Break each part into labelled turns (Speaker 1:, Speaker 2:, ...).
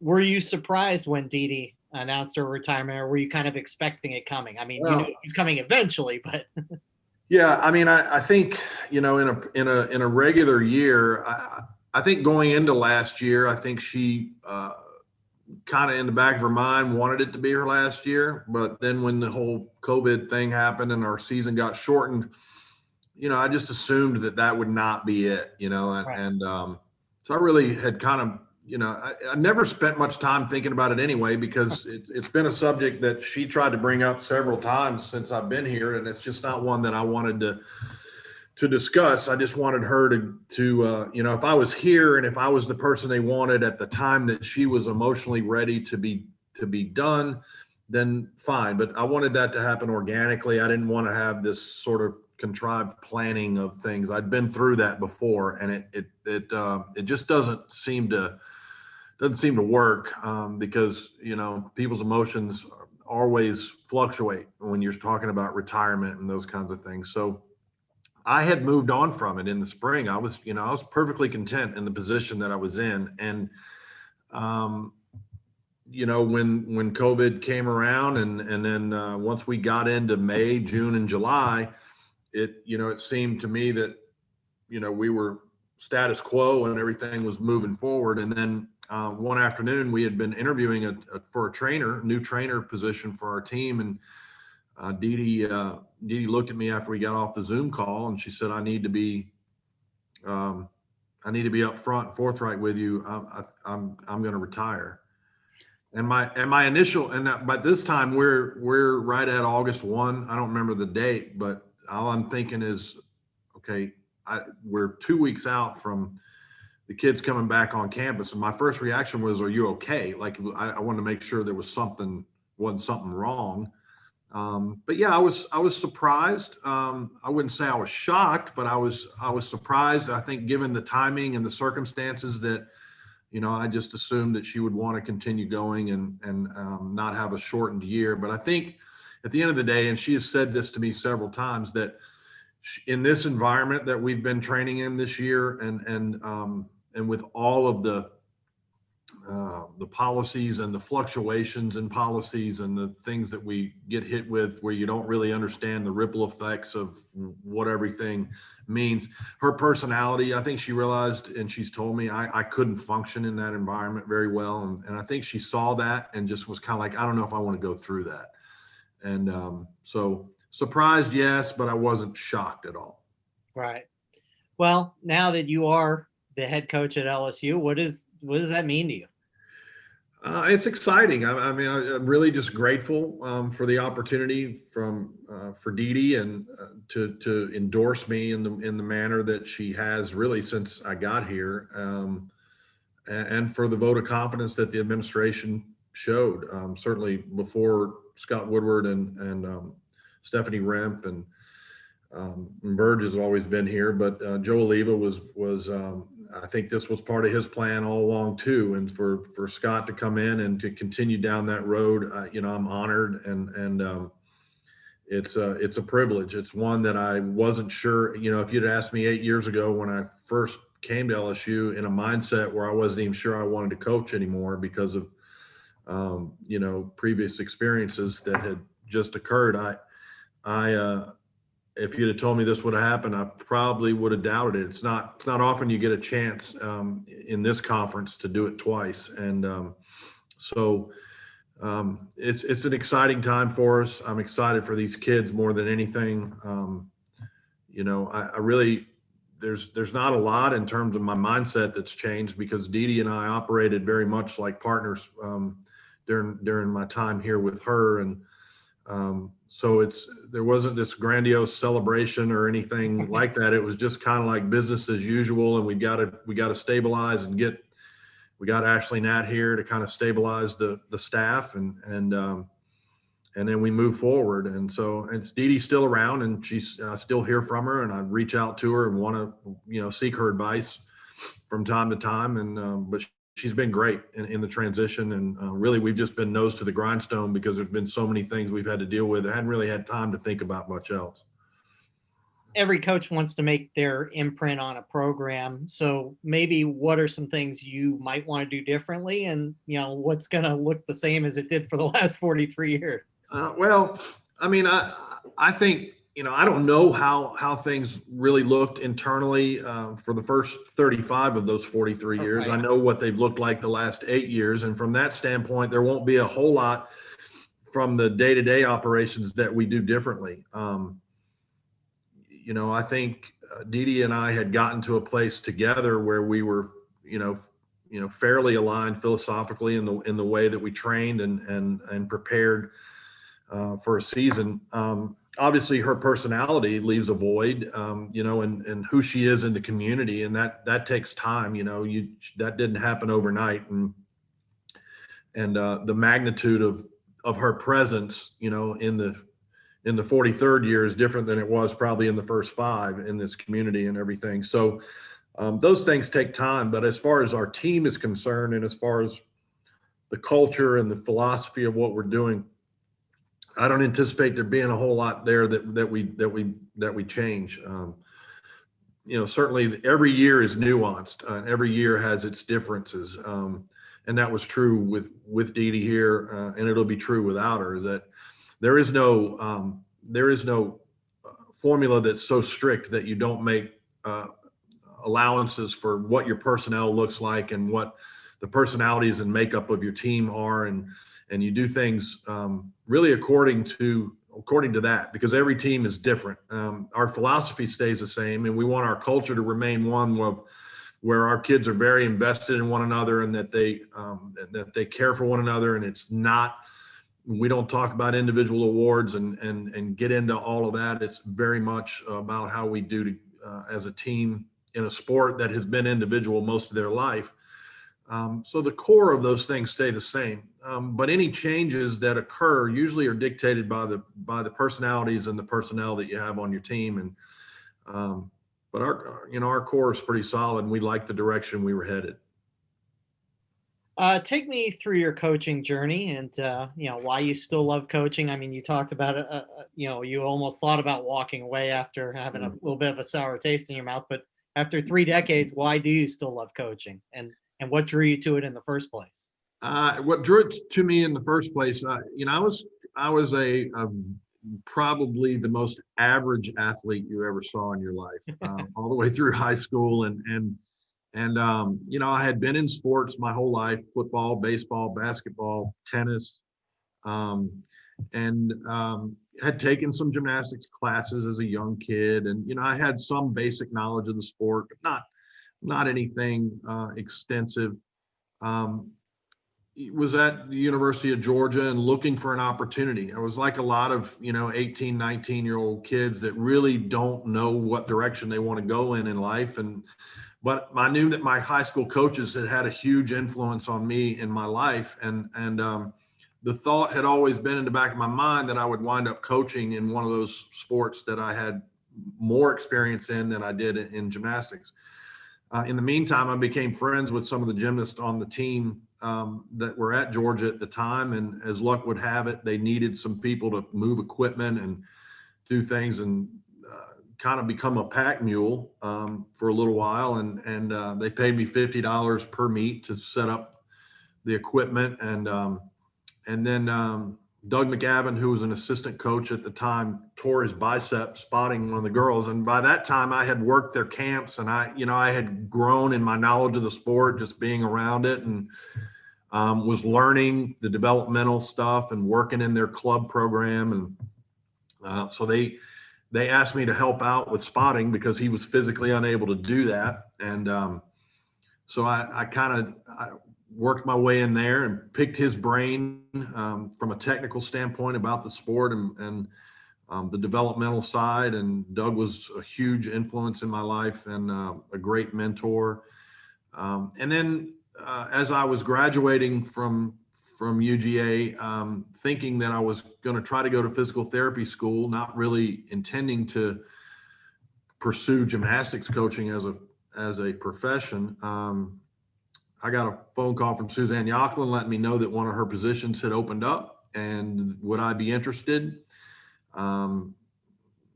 Speaker 1: were you surprised when Dee Dee announced her retirement, or were you kind of expecting it coming? I mean, you knew
Speaker 2: Well,
Speaker 1: it was coming eventually, but
Speaker 2: yeah, I mean, I think in a regular year, I think going into last year, I think she kind of in the back of her mind wanted it to be her last year, but then when the whole COVID thing happened and our season got shortened, I just assumed that that would not be it, and,
Speaker 1: right.
Speaker 2: so I really had kind of, I never spent much time thinking about it anyway, because it's been a subject that she tried to bring up several times since I've been here, and it's just not one that I wanted to discuss. I just wanted her to if I was here and if I was the person they wanted at the time that she was emotionally ready to be done, then fine. But I wanted that to happen organically. I didn't want to have this sort of contrived planning of things. I'd been through that before, and it just doesn't seem to work, because people's emotions always fluctuate when you're talking about retirement and those kinds of things. So I had moved on from it in the spring. I was perfectly content in the position that I was in. And, when COVID came around, and then once we got into May, June, and July, it seemed to me that, we were status quo and everything was moving forward. And then one afternoon we had been interviewing for a new trainer position for our team. And Dee Dee looked at me after we got off the Zoom call, and she said, I need to be upfront and forthright with you. I'm going to retire." And my initial, and by this time we're right at August 1. I don't remember the date, but all I'm thinking is, okay, we're 2 weeks out from the kids coming back on campus, and my first reaction was, "Are you okay?" Like, I wanted to make sure there wasn't something wrong. But yeah, I was surprised. I wouldn't say I was shocked, but I was surprised. I think, given the timing and the circumstances, that I just assumed that she would want to continue going and not have a shortened year. But I think at the end of the day, and she has said this to me several times, that in this environment that we've been training in this year, and with all of the policies and the fluctuations in policies and the things that we get hit with, where you don't really understand the ripple effects of what everything means. Her personality, I think she realized, and she's told me, I couldn't function in that environment very well. And I think she saw that and just was kind of like, I don't know if I want to go through that. And so surprised, yes, but I wasn't shocked at all.
Speaker 1: Right. Well, now that you are the head coach at LSU, what does that mean to you?
Speaker 2: It's exciting. I mean, I'm really just grateful for the opportunity for Dee Dee, and to endorse me in the manner that she has, really, since I got here, and for the vote of confidence that the administration showed. Certainly before Scott Woodward and Stephanie Remp and Burge has always been here, but Joe Oliva was I think this was part of his plan all along too. And for Scott to come in and to continue down that road, I'm honored, and it's a privilege. It's one that I wasn't sure. If you'd asked me 8 years ago when I first came to LSU, in a mindset where I wasn't even sure I wanted to coach anymore because of previous experiences that had just occurred, I if you'd have told me this would have happened, I probably would have doubted it. It's not often you get a chance in this conference to do it twice. And so it's an exciting time for us. I'm excited for these kids more than anything. I really, there's not a lot in terms of my mindset that's changed, because Dee Dee and I operated very much like partners during my time here with her. And so there wasn't this grandiose celebration or anything like that. It was just kind of like business as usual, and we got to stabilize and we got Ashley Nat here to kind of stabilize the staff, and then we move forward. And so it's Dee Dee's still around, and she's still hear from her, and I reach out to her and want to seek her advice from time to time. And but she's been great in the transition, and really we've just been nose to the grindstone, because there's been so many things we've had to deal with. I hadn't really had time to think about much else.
Speaker 1: every coach wants to make their imprint on a program. So maybe what are some things you might want to do differently, and what's going to look the same as it did for the last 43 years?
Speaker 2: Well, I mean, I think, I don't know how things really looked internally for the first 35 of those 43 years.
Speaker 1: Right.
Speaker 2: I know what they've looked like the last 8 years, and from that standpoint, there won't be a whole lot from the day-to-day operations that we do differently. I think Dee Dee and I had gotten to a place together where we were, fairly aligned philosophically in the way that we trained and prepared for a season. Obviously, her personality leaves a void, and who she is in the community, and that takes time. That didn't happen overnight, and the magnitude of her presence, in the 43rd year is different than it was probably in the first 5 in this community and everything. So those things take time. But as far as our team is concerned, and as far as the culture and the philosophy of what we're doing, I don't anticipate there being a whole lot there that we change. Certainly every year is nuanced. Every year has its differences, and that was true with Dee Dee here, and it'll be true without her. Is that there is no formula that's so strict that you don't make allowances for what your personnel looks like and what the personalities and makeup of your team are, and you do things really according to that, because every team is different. Our philosophy stays the same, and we want our culture to remain one where our kids are very invested in one another, and that they care for one another. And it's not, we don't talk about individual awards and get into all of that. It's very much about how we do as a team in a sport that has been individual most of their life. So the core of those things stay the same, but any changes that occur usually are dictated by the personalities and the personnel that you have on your team. And but our core is pretty solid, and we like the direction we were headed.
Speaker 1: Take me through your coaching journey, and why you still love coaching. I mean, you talked about it. You almost thought about walking away after having a little bit of a sour taste in your mouth. But after 3 decades, why do you still love coaching? And what drew you to it in the first place?
Speaker 2: What drew it to me in the first place, I was a probably the most average athlete you ever saw in your life, all the way through high school, and I had been in sports my whole life: football, baseball, basketball, tennis, and had taken some gymnastics classes as a young kid, and I had some basic knowledge of the sport, but not anything extensive. Um, was at the University of Georgia and looking for an opportunity. I was like a lot of 18, 19-year-old kids that really don't know what direction they want to go in life. But I knew that my high school coaches had a huge influence on me in my life, and the thought had always been in the back of my mind that I would wind up coaching in one of those sports that I had more experience in than I did in gymnastics. In the meantime, I became friends with some of the gymnasts on the team that were at Georgia at the time, and as luck would have it, they needed some people to move equipment and do things, and kind of become a pack mule for a little while, and they paid me $50 per meet to set up the equipment, and then Doug McGavin, who was an assistant coach at the time, tore his bicep spotting one of the girls, and by that time I had worked their camps, and I had grown in my knowledge of the sport just being around it, and was learning the developmental stuff and working in their club program, and so they asked me to help out with spotting because he was physically unable to do that. And so I kind of worked my way in there and picked his brain from a technical standpoint about the sport and the developmental side. And Doug was a huge influence in my life and a great mentor. And then as I was graduating from UGA, thinking that I was going to try to go to physical therapy school, not really intending to pursue gymnastics coaching as a profession. I got a phone call from Suzanne Yocklin letting me know that one of her positions had opened up, and would I be interested?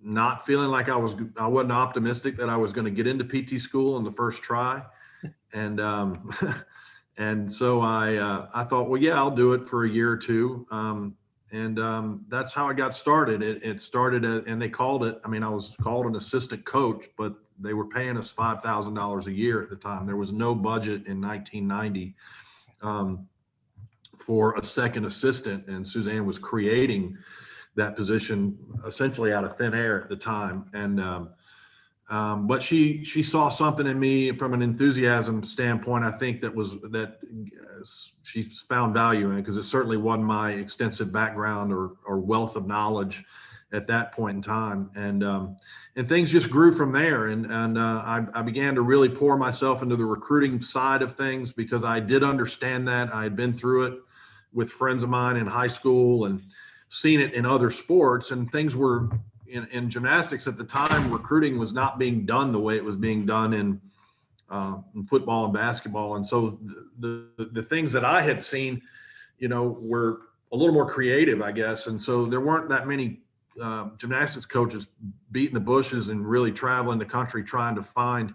Speaker 2: not feeling like I wasn't optimistic that I was going to get into PT school in the first try. And, and so I thought, well, yeah, I'll do it for a year or two. That's how I got started. It started and they called it, I mean, I was called an assistant coach, but they were paying us $5,000 a year at the time. There was no budget in 1990 for a second assistant, and Suzanne was creating that position essentially out of thin air at the time. But she saw something in me from an enthusiasm standpoint. I think that she found value in it, because it certainly wasn't my extensive background or wealth of knowledge at that point in time. And things just grew from there. I began to really pour myself into the recruiting side of things, because I did understand that. I had been through it with friends of mine in high school and seen it in other sports, and things were in gymnastics at the time. Recruiting was not being done the way it was being done in football and basketball. And so the things that I had seen, were a little more creative, I guess. And so there weren't that many gymnastics coaches beating the bushes and really traveling the country trying to find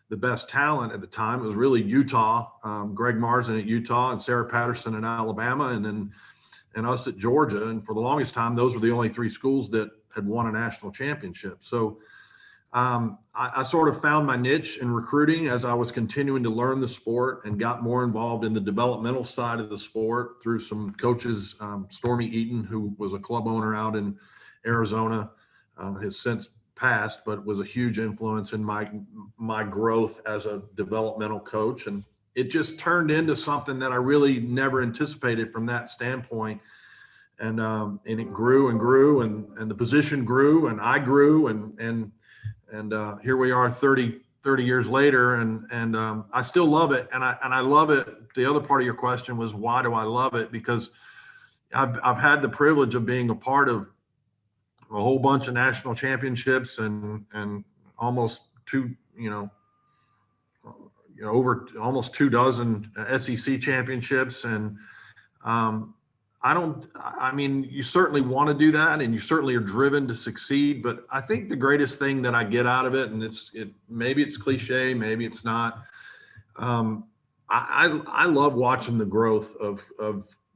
Speaker 2: the best talent at the time. It was really Utah, Greg Marsden at Utah and Sarah Patterson in Alabama, and us at Georgia. And for the longest time, those were the only three schools that had won a national championship. So I sort of found my niche in recruiting as I was continuing to learn the sport, and got more involved in the developmental side of the sport through some coaches. Stormy Eaton, who was a club owner out in Arizona, has since passed, but was a huge influence in my growth as a developmental coach. And it just turned into something that I really never anticipated from that standpoint. And it grew and grew, and the position grew, and I grew, and here we are 30 years later, and I still love it. And I love it. The other part of your question was, why do I love it? Because I've had the privilege of being a part of a whole bunch of national championships and almost over almost 24 SEC championships. And I mean, you certainly want to do that, and you certainly are driven to succeed. But I think the greatest thing that I get out of it, and maybe it's cliche, maybe it's not. I love watching the growth of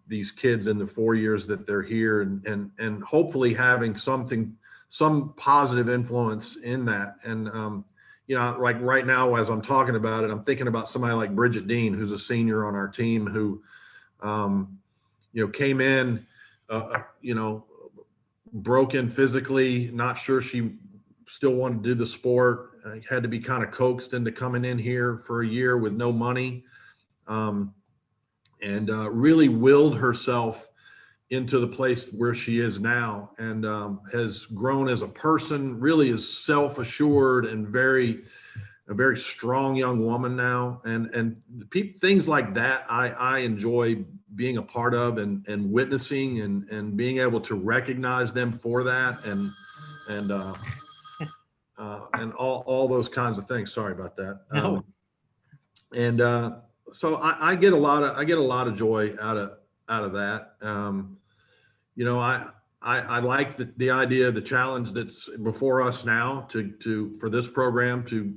Speaker 2: these kids in the 4 years that they're here, and hopefully having some positive influence in that. And like right now, as I'm talking about it, I'm thinking about somebody like Bridget Dean, who's a senior on our team, who came in, broken physically, not sure she still wanted to do the sport, had to be kind of coaxed into coming in here for a year with no money, and really willed herself into the place where she is now, and has grown as a person, really is self-assured and a very strong young woman now. And things like that, I enjoy being a part of, and witnessing, and being able to recognize them for that, and all those kinds of things. Sorry about that.
Speaker 1: No.
Speaker 2: So I get a lot of joy out of that. I like the idea, the challenge that's before us now for this program to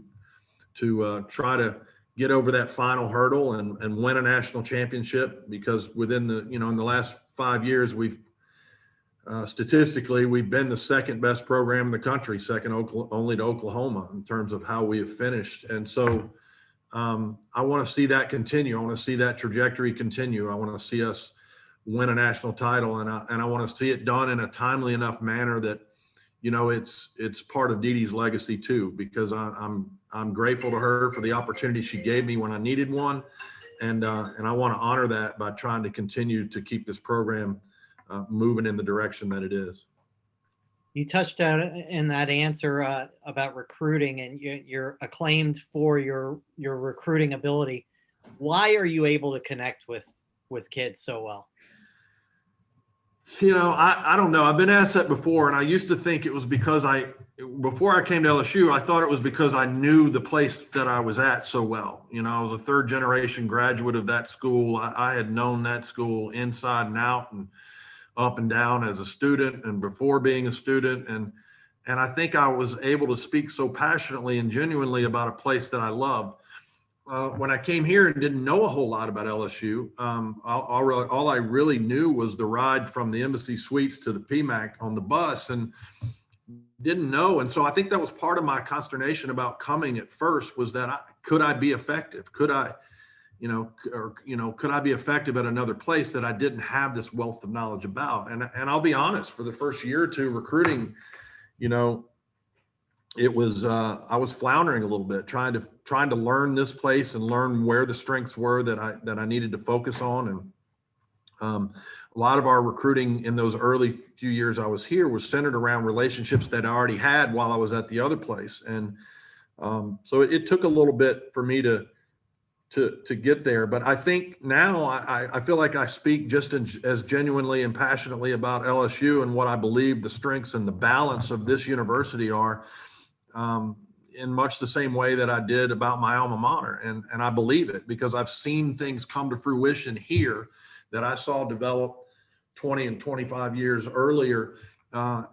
Speaker 2: try to get over that final hurdle and win a national championship, because within in the last 5 years, we've statistically, we've been the second best program in the country, second only to Oklahoma in terms of how we have finished. And so I want to see that continue. I want to see that trajectory continue. I want to see us win a national title, and I want to see it done in a timely enough manner that it's part of Dee Dee's legacy too, because I'm grateful to her for the opportunity she gave me when I needed one, and I want to honor that by trying to continue to keep this program moving in the direction that it is.
Speaker 1: You touched on in that answer about recruiting, and you're acclaimed for your recruiting ability. Why are you able to connect with kids so well?
Speaker 2: I don't know. I've been asked that before, and I used to think it was because before I came to LSU, I thought it was because I knew the place that I was at so well. I was a third generation graduate of that school. I had known that school inside and out and up and down as a student and before being a student. And I think I was able to speak so passionately and genuinely about a place that I loved. When I came here and didn't know a whole lot about LSU, all I really knew was the ride from the Embassy Suites to the PMAC on the bus, and didn't know. And so I think that was part of my consternation about coming at first, was that could I be effective? Could I, could I be effective at another place that I didn't have this wealth of knowledge about? And I'll be honest, for the first year or two recruiting, it was I was floundering a little bit, trying to learn this place and learn where the strengths were that I needed to focus on. And a lot of our recruiting in those early few years I was here was centered around relationships that I already had while I was at the other place. And so it took a little bit for me to get there. But I think now I feel like I speak just as genuinely and passionately about LSU and what I believe the strengths and the balance of this university are, in much the same way that I did about my alma mater. And I believe it because I've seen things come to fruition here that I saw develop 20 and 25 years earlier, at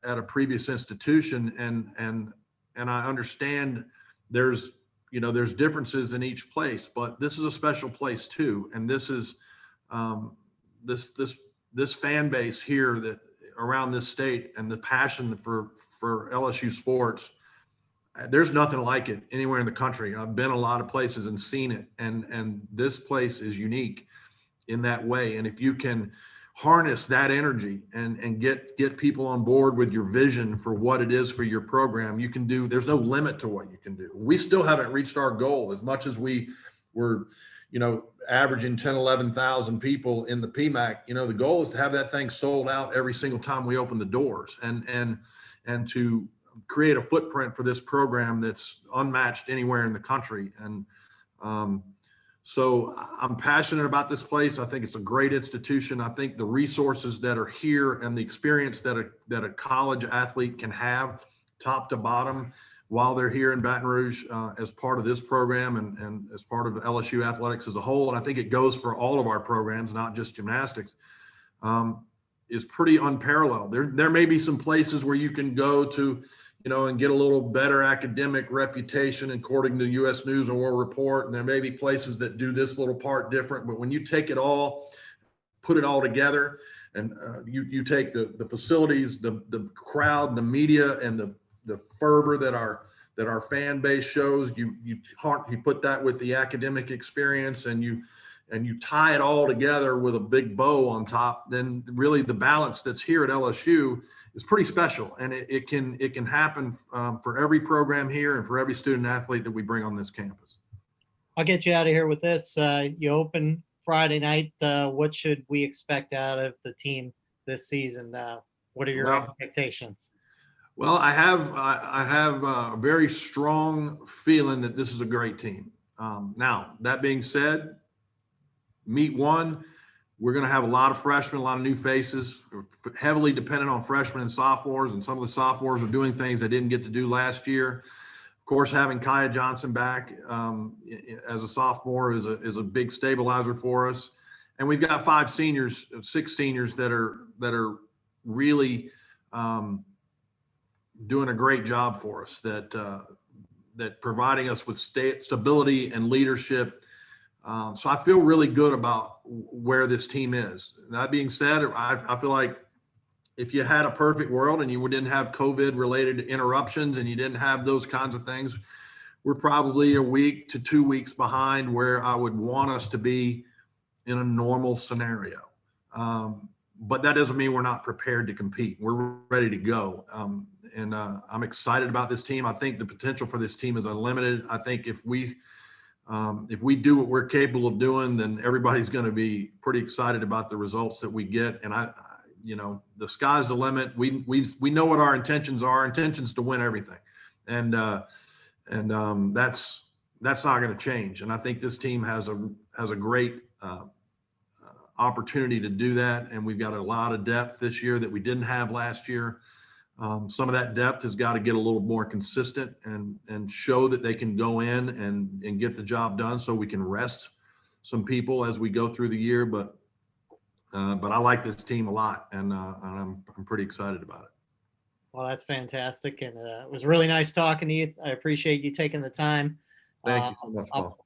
Speaker 2: a previous institution. And I understand there's differences in each place, but this is a special place too. And this is this fan base here that around this state, and the passion for LSU sports, there's nothing like it anywhere in the country. I've been a lot of places and seen it, and this place is unique in that way. And if you can harness that energy and get people on board with your vision for what it is for your program, you can do. There's no limit to what you can do. We still haven't reached our goal. As much as we were, averaging 10, 11,000 people in the PMAC, the goal is to have that thing sold out every single time we open the doors, and to create a footprint for this program that's unmatched anywhere in the country. And so I'm passionate about this place. I think it's a great institution. I think the resources that are here and the experience that a college athlete can have top to bottom while they're here in Baton Rouge, as part of this program and as part of LSU athletics as a whole, and I think it goes for all of our programs, not just gymnastics, is pretty unparalleled. There may be some places where you can go to, and get a little better academic reputation according to U.S. News and World Report. And there may be places that do this little part different, but when you take it all, put it all together, and you take the facilities, the crowd, the media, and the fervor that our fan base shows, you put that with the academic experience, and you tie it all together with a big bow on top, then really the balance that's here at LSU is pretty special. And it can happen for every program here and for every student athlete that we bring on this campus.
Speaker 1: I'll get you out of here with this. You open Friday night. What should we expect out of the team this season? What are your expectations?
Speaker 2: Well, I have a very strong feeling that this is a great team. Now, that being said, meet one, we're going to have a lot of freshmen, a lot of new faces, heavily dependent on freshmen and sophomores, and some of the sophomores are doing things they didn't get to do last year. Of course, having Kaya Johnson back as a sophomore is a big stabilizer for us. And we've got six seniors that are really doing a great job for us, that providing us with stability and leadership. So I feel really good about where this team is. That being said, I feel like if you had a perfect world and you didn't have COVID related interruptions and you didn't have those kinds of things, we're probably a week to 2 weeks behind where I would want us to be in a normal scenario. But that doesn't mean we're not prepared to compete. We're ready to go. And I'm excited about this team. I think the potential for this team is unlimited. I think if we do what we're capable of doing, then everybody's going to be pretty excited about the results that we get. And the sky's the limit. We know what our intentions are. Our intentions to win everything, and that's not going to change. And I think this team has a great opportunity to do that. And we've got a lot of depth this year that we didn't have last year. Some of that depth has got to get a little more consistent and show that they can go in and get the job done, so we can rest some people as we go through the year. But I like this team a lot, and I'm pretty excited about it.
Speaker 1: Well, that's fantastic, and it was really nice talking to you. I appreciate you taking the time.
Speaker 2: Thank
Speaker 1: Uh,
Speaker 2: you so much,
Speaker 1: I'll
Speaker 2: Paul.